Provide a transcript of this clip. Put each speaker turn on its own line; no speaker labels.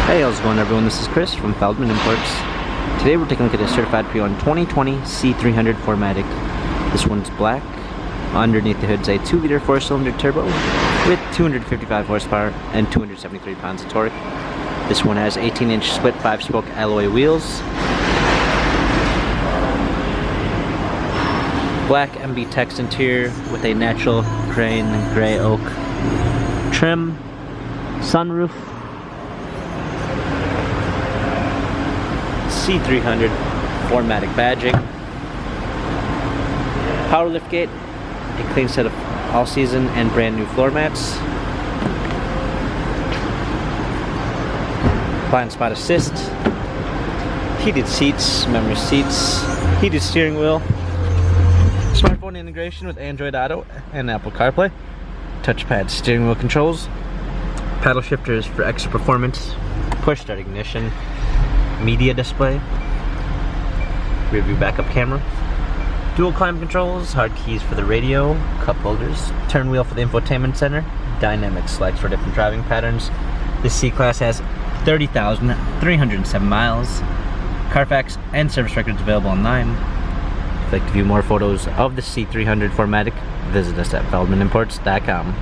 Hey, how's it going everyone? This is Chris from Feldmann Imports. Today we're taking a look at a certified pre-owned 2020 C300 4MATIC. This one's black. Underneath the hood's a 2-liter 4-cylinder turbo with 255 horsepower and 273 pounds of torque. This one has 18-inch split 5-spoke alloy wheels. Black MB text interior with a natural grain gray oak trim. Sunroof. C300 4MATIC badging. Power liftgate. A clean set of all-season and brand new floor mats. Blind spot assist. Heated seats, memory seats, heated steering wheel. Smartphone integration with Android Auto and Apple CarPlay. Touchpad steering wheel controls. Paddle shifters for extra performance. Push start ignition. Media display. Rear view backup camera. Dual climate controls, hard keys for the radio, cup holders, turn wheel for the infotainment center, dynamic selects for different driving patterns. This C-Class has 30,307 miles. Carfax and service records available online. If you'd like to view more photos of the C300 4MATIC, visit us at feldmanimports.com.